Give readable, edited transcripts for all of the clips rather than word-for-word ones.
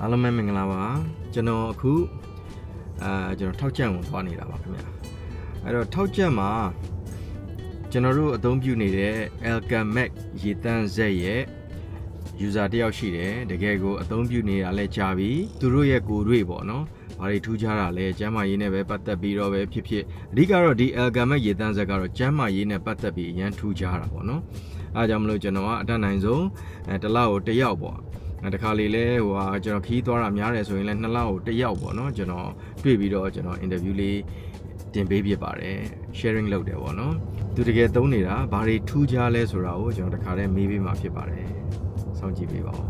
အားလုံးပဲမင်္ဂလာပါကျွန်တော်အခုကျွန်တော်ထောက်ချက်ကိုသွားနေတာပါခင်ဗျာအဲ့တော့ထောက်ချက်မှာကျွန်တော်တို့အသုံးပြုနေတဲ့ Alchemac ရေတန်းဆက်ရဲ့ user တယောက်ရှိတယ်တကယ်ကိုအသုံးပြုနေတာလဲကြာပြီသူတို့ရဲ့ကိုယ်တွေ့ပေါ့နော်ဘာတွေထူးခြားတာလဲကျမ်းမာရေးနဲ့ပဲပတ်သက်ပြီးတော့ပဲဖြစ်ဖြစ်အဓိကတော့ဒီ Alchemac ရေတန်းဆက်ကတော့ကျမ်းမာရေးနဲ့ပတ်သက်ပြီးအရင်ထူးခြားတာပေါ့နော်အားကြောင့်မလို့ကျွန်တော်ကအတတ်နိုင်ဆုံးတစ်လကိုတစ်ယောက်ပေါ့တခါလေလဲကျွန်တော်ခီးသွားတာများတယ်ဆိုရင်လည်း2လကိုတစ်ယောက်ပေါ့နော်ကျွန်တော်တွေ့ပြီးတော့ကျွန်တော် interview လေးတင်ပေးဖြစ်ပါတယ် sharing လုပ်တယ်ပေါ့နော်သူတကယ်သုံးနေတာဘာတွေထူးခြားလဲဆိုတာကိုကျွန်တော်တခါတည်းမေးပေးမှာဖြစ်ပါတယ်စောင့်ကြည့်ပေးပါဦ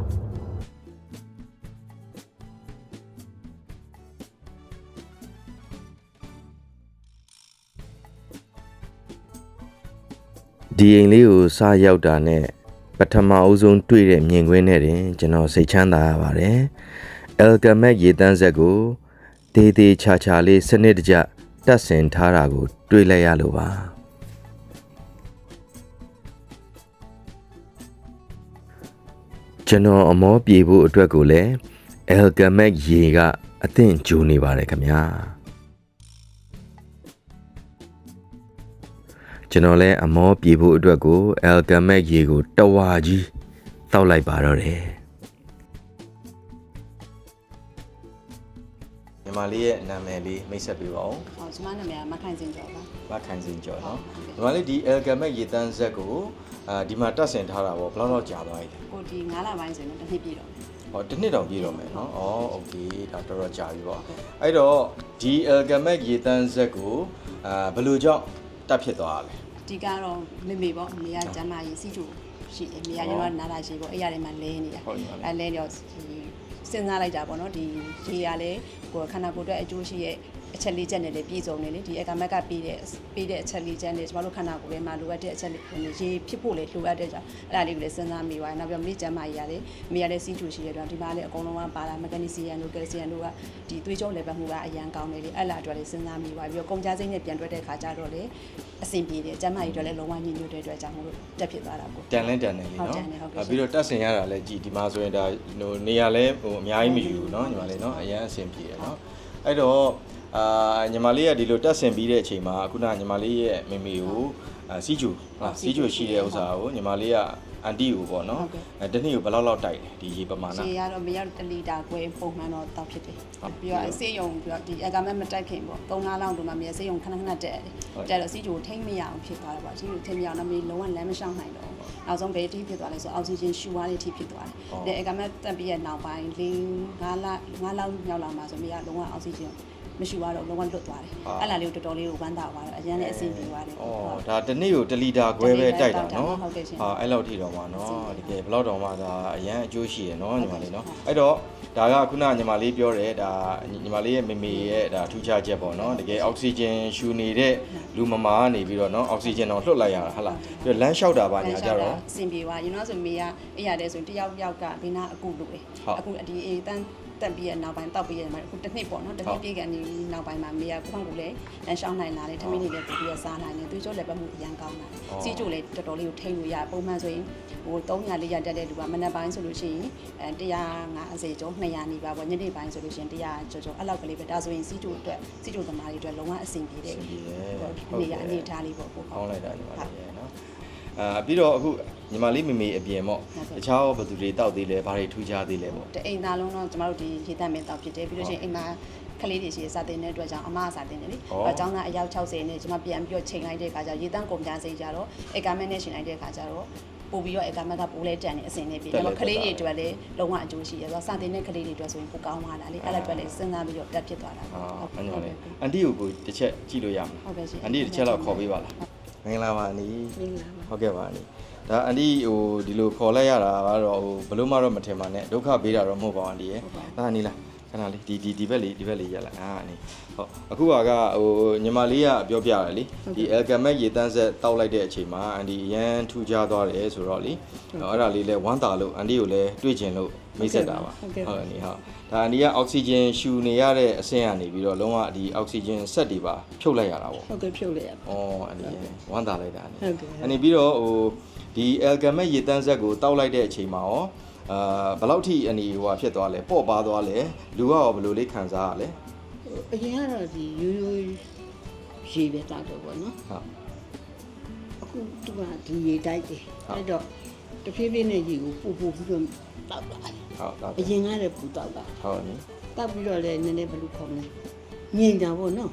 းဒီအိမ်လေးကိုစရောက်တာနဲ့ပထမအဦးဆုံးတွေ့တဲ့မြင်ကွင်းနဲ့တင်ကျွန်တော်စိတ်ချမ်းသာရပါတယ် Alchemac ရေတန်းဆက်ကိုဒေးသေးချာချာလေးစနစ်တကျတက်ဆင်ထားတာကိုတွေ့လိုက်ရလို့ပါကျွန်တော်အမောပြေဖို့အတွက်ကိုလည်း Alchemac ရေကအသင့်ကြိုးနေပါတယ်ခင်ဗျာကျွန်တော်လည်းအမောပြေဖို့အတွက်ကို Alchemac ရေကိုတဝါကြီးတောက်လိုက်ပါတော့တယ်ညီမလေးရဲ့နာမည်လေးမိတ်ဆက်ပေးပါဦး။ဟုတ်ကျွန်မနာမည်ကမခိုင်စင်ကျော်ပါ။မခိုင်စင်ကျော်နော်။ညီမလေးဒီ Alchemac ရေတန်းဆက်ကိုဒီမှာတက်ဆင်ထားတာပေါ့ဘယ်လောက်ကြာသွားပြီလဲ။ဟိုဒီ9လပိုင်းဆိုရင်တစ်နှစ်ပြည့်တော့မယ်။ဟောတစ်နှစ်တောင်ပြည့်တော့မယ်နော်။အော်โอเคဒါတော်တော်ကြာပြီပေါ့။အဲ့တော့ဒီ Alchemac ရေတန်းဆက်ကိုဘယ်လိုကြောင့်တက်ဖြစ်သွားလဲ။ဒီကတော့မေပေါ့မေကကျမ်းမာရေးစီချိုရှိတယ်မေကကျွန်တော်နားလာရှိပေါ့အဲ့ရထဲမှာလဲနေတာ။အဲလဲတော့စဉ်းစားလိုက်တာပေါ့နော်ဒီရေရလဲကိုခန္ဓာကိုယ်အတွက်အကျိုးရှိရဲ့အချက်လေးချက်နဲ့လည်းပြည့်စုံနေလေဒီ Alchemac ကပေးတဲ့အချက်လေးချက်နဲ့ကျွန်တော်တို့ခန္ဓာကိုယ်ထဲမှာလိုအပ်တဲ့အချက်လေးရေဖြစ်ဖို့လေလိုအပ်တဲ့ကြောင့်အဲ့ဒါလေးကိုလည်းစဉ်းစားမိပါတယ်နောက်ပြီးမိကျမ်းမာရေးရတယ်မိရလည်းစီးချူရှိရတော့ဒီမှာလည်းအကုန်လုံးကပါလာမက်ဂနီဆီယမ်တို့ကယ်လ်ဆီယမ်တို့ကဒီသွေးကြောလေပတ်မှုကအရန်ကောင်းနေလေအဲ့လာအတွက်လည်းစဉ်းစားမိပါပြီးတော့ကုန်ကြစိမ့်နဲ့ပြန်တွက်တဲ့ခါကျတော့လေအဆင်ပြေတယ်ကျမ်းမာရေးအတွက်လည်းလုံးဝညှိညွတ်တဲ့အတွက်ကြောင့်မို့လို့တက်ဖြစ်သွားတာပေါ့တန်လဲတန်တယ်လေနော်ပြီးတော့တက်ဆင်ရတာလည်းကြည်ဒီမှာဆိုရင်ဒါနေရာလဲအများကြီးမယူဘူးเนาะညီမလေးเนาะအရန်အဆင်ပြေတယ်เนาะအဲ့တော့ညီမလေးကဒီလိုတက်ဆင်ပြီးတဲ့အချိန်မှာခုနညီမလေးရဲ့မိမိကိုစီးကျူစီးကျူရှိတဲ့ဥစ္စာကိုညီမလေးကအန်တီကိုပေါ့နော်တနေ့ကိုဘယ်လောက်တိုက်လဲဒီရေပမာဏရေကတော့မရောက်1လီတာခွဲပုံမှန်တော့တောက်ဖြစ်တယ်ပြီးတော့ဆေးရုံပြီးတော့ဒီ Alchemac မတိုက်ခင်ပေါ့3လလောက်တော့မှမြေဆေးရုံခဏခဏတက်တယ်တက်တော့စီးကျူထိမ့်မရအောင်ဖြစ်သွားတယ်ပေါ့စီးကျူထိမ့်မရအောင်တော့မြေလုံးဝလမ်းမလျှောက်နိုင်တော့နောက်ဆုံးဘယ်အထိဖြစ်သွားလဲဆိုအောက်ဆီဂျင်ရှူသွားတဲ့အထိဖြစ်သွားတယ်ဒီ Alchemac တက်ပြီးရဲ့နောက်ပိုင်း5လောက်မြောက်လာမှဆိုမြေကလုံးဝအောက်ဆီဂျင်မရှိတော့လုံးဝလွတ်သွားတယ်အဲ့လာလေးကိုတော်တော်လေးကိုဝမ်းသာသွားတယ်အရင်လည်းအဆင်ပြေသွားတယ်ဒါတနေ့ကို1လီတာခွဲပဲတိုက်တာနော်အဲ့လောက်ထိတော့မှာနော်တကယ်ဘယ်လောက်တော့မှဒါအရန်အကျိုးရှိရနော်ညီမလေးနော်အဲ့တော့ဒါကခုနညီမလေးပြောတယ်ဒါညီမလေးရဲ့မေရဲ့ဒါထူးခြားချက်ပေါ့နော်တကယ်အောက်ဆီဂျင်ရှူနေတဲ့လူမမာကနေပြီးတော့နော်အောက်ဆီဂျင်တော့လွှတ်လိုက်ရတာဟုတ်လားပြီးတော့လမ်းလျှောက်တာပါညာကြတော့အဆင်ပြေသွားရင်တော့ဆိုမေကအဲ့ရတယ်ဆိုတယောက်ကဘေးနာအကူလို့လေအခုဒီအေးတန်းတက်ပြီးရနောက်ပိုင်းတောက်ပြီးရမှာအခုတစ်နှစ်ပေါ့နော်တစ်နှစ်ပြည့်ကနေနောက်ပိုင်းမှာမေကခုံကူလည်းလမ်းလျှောက်နိုင်လာတယ်ထမင်းတွေလည်းပြီးပြီးစားနိုင်တယ်သွေးကြောလည်းပတ်မှုအရန်ကောင်းလာတယ်စီးကျိုလည်းတော်တော်လေးကိုထိန်းလို့ရပုံမှန်ဆိုရင်ဟို300 400တက်တဲ့လူကမနက်ပိုင်းဆိုလို့ရှိရင်150ကျော်200နီးပါးပေါ့ညနေပိုင်းဆိုလို့ရှိရင်100ကျော်အဲ့လောက်ကလေးပဲဒါဆိုရင်စီးကျိုအတွက်စီးကျိုသမားတွေအတွက်လုံးဝအဆင်ပြေတယ်နေရအနေထားလေးပေါ့ကောင်းလိုက်တာညီမလေးနော်ပြီးတော့အခုညီမလေးမေအပြင်ပေါ့တခြားဘယ်သူတွေတောက်သေးလဲဘာတွေထူးခြားသေးလဲပေါ့တအိမ်သားလုံးတော့ကျမတို့ဒီရေတန့်မင်းတောက်ဖြစ်တယ်ပြီးလို့ရှိရင်အိမ်မှာကလေးတွေရှိစာတင်တဲ့အတွက်ကြောင့်အမအစာတင်တယ်လေအကြောင်းကအယောက်60နဲ့ကျမပြန်ပြီးတော့ချိန်လိုက်တဲ့အခါကျရေတန့်ကုန်ကြစိတ်ကြတော့Alchemacနဲ့ရှင်လိုက်တဲ့အခါကျတော့ပို့ပြီးတော့Alchemacကပိုးလဲတန်နေအစင်နေပြီဒါပေမဲ့ကလေးတွေအတွက်လည်းလုံးဝအကျိုးရှိရဆိုစာတင်တဲ့ကလေးတွေအတွက်ဆိုရင်ပိုကောင်းသွားတာလေအဲ့ဒါအတွက်လည်းစဉ်းစားပြီးတော့တက်ဖြစ်သွားတာဟုတ်ညီမလေးအန်တီကိုတစ်ချက်ကြည့်လို့ရမှာဟုတ်ကဲ့ရှင်အန်တီတစ်ချက်တော့ခေါ်ပေးပါလားမင်္ဂလာပါအန်တီမင်္ဂလာပါဟုတ်ကဲ့ပါအန်တီဒါအန်တီဒီလိုခေါ်လိုက်ရတာကတော့ဘလို့မှတော့မထင်ပါနဲ့ဒုက္ခပေးတာတော့မဟုတ်ပါဘူးအန်တီရဲ့ဒါအန်တီလားခဏလေးဒီဘက်လေးရက်လာအန်တီဟုတ်အခုကညီမလေးကပြောပြရတယ်လေဒီ Alchemac ရေတန်းဆက်တောက်လိုက်တဲ့အချိန်မှာအန်တီရန်ထူးခြားသွားတယ်ဆိုတော့လေအဲ့ဒါလေးလဲဝမ်းသာလို့အန်တီကိုလည်းတွေ့ကျင်လို့မိတ်ဆက်တာပါဟုတ်အန်တီဟုတ်ဒါအန်တီကအောက်ဆီဂျင်ရှူနေရတဲ့အဆင့်ကနေပြီးတော့လုံးဝဒီအောက်ဆီဂျင်ဆက်တွေပါဖြုတ်လိုက်ရတာပေါ့ဟုတ်ကဲ့ဖြုတ်လိုက်ရပါအန်တီဝမ်းသာလိုက်တာအန်တီပြီးတော့ဒီ Alchemac ရေတန်းဆက်ကိုတောက်လိုက်တဲ့အချိန်မှာရော ဘယ်လောက်ထိအနီဟိုဟာဖြစ်သွားလဲပေါ့ပါသွားလဲလူကရောဘယ်လိုလေးခံစားရလဲ အရင်ကတော့ဒီရိုးရိုးရေပဲတောက်တော့ပေါ့နော် ဟုတ် အခုသူကဒီရေတိုက်တယ်အဲ့တော့တဖြည်းဖြည်းနဲ့ရေကိုပူပြီးတော့တောက်လာတယ် ဟုတ်တော့ အရင်ကလည်းပူတောက်တာ ဟုတ်နီ တောက်ပြီးတော့လည်းနည်းနည်းဘယ်လိုခေါ်မလဲငြိမ်တာပေါ့နော်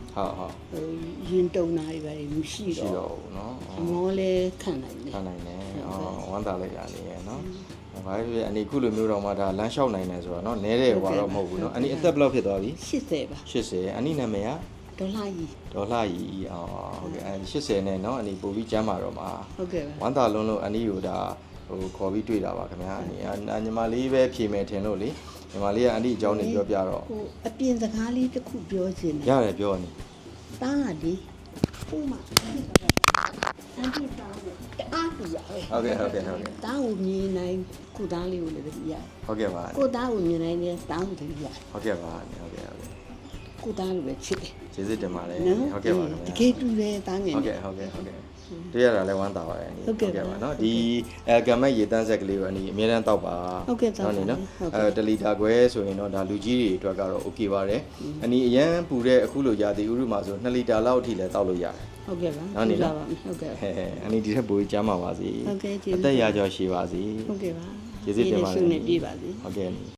ဟုတ် ရင်တုံနာတွေပဲမရှိ ရှိ တော့ တော့ဘူးเนาะ မောလည်းခံနိုင်တယ် ခံနိုင်တယ်ဝမ်းသာလိုက်တာနေရเนาะဘာဖြစ်အနေခုလိုမျိုးတော့မှဒါလမ်းလျှောက်နိုင်တယ်ဆိုတော့เนาะနဲတယ်ဟွာတော့မဟုတ်ဘူးเนาะအနီအသက်ဘယ်လောက်ဖြစ်သွားပြီ 80ပါ 80အနီနာမည်က ဒေါ်လာကြီး ဒေါ်လာကြီးဟုတ်ကဲ့80နဲ့เนาะအနီပို့ပြီးကျမ်းပါတော့မှာ ဟုတ်ကဲ့ပါ ဝမ်းသာလုံးလို့အနီကိုဒါဟိုခေါ်ပြီးတွေ့တာပါခင်ဗျာအနီညီမလေးပဲဖြေမယ်ထင်လို့လေညီမလေးကအနီအကြောင်းနေပြောပြတော့ ဟိုအပြင်စကားလေးတစ်ခုပြောချင်တယ် ရတယ်ပြောနေ တားလေဥမာအန်တီတားကိုတအားပြရပဲ ဟုတ်ကဲ့ တားကိုမြင်နိုင်ကိုသားလေးကိုလည်းပြရ ဟုတ်ကဲ့ပါ ကိုသားကိုမြင်နိုင်တယ်တားကိုလည်းပြရ ဟုတ်ကဲ့ပါဟုတ်ကဲ့ ကိုသားလိုပဲချစ်တယ် ကျေးဇူးတင်ပါတယ် နော် ဟုတ်ကဲ့ပါခင် တ ဗျာ ကယ်တူတယ်တားငယ် ဟုတ်ကဲ့တွေ့ရတာလည်းဝမ်းသာပါတယ် ဟုတ်ကဲ့ပါ ပါเนาะဒီကမ္မရေတန်းဆက်ကလေးကိုအနီအမြဲတမ်းတောက်ပါ ဟုတ်ကဲ့တောက်ပါ เนาะ ဟုတ်ကဲ့ တလီတာခွဲဆိုရင်တော့ဒါလူကြီးတွေအတွက်ကတော့ okay ပါတယ်အနီအရန်ပူတဲ့အခုလိုရာသီဥတုမှာဆို2လီတာလောက်အထိလည်းတောက်လို့ရတယ် ဟုတ်ကဲ့ပါ နော်နေနော် ဟုတ်ကဲ့ ဟဲ့အနီဒီထက်ပိုကျမ်းပါပါစေ ဟုတ်ကဲ့ကျေးဇူး အသက်ရကြောရှိပါစေ ဟုတ်ကဲ့ပါ ကျေးဇူးတင်ပါတယ် ဆုနဲ့ပြပါစေ ဟုတ်ကဲ့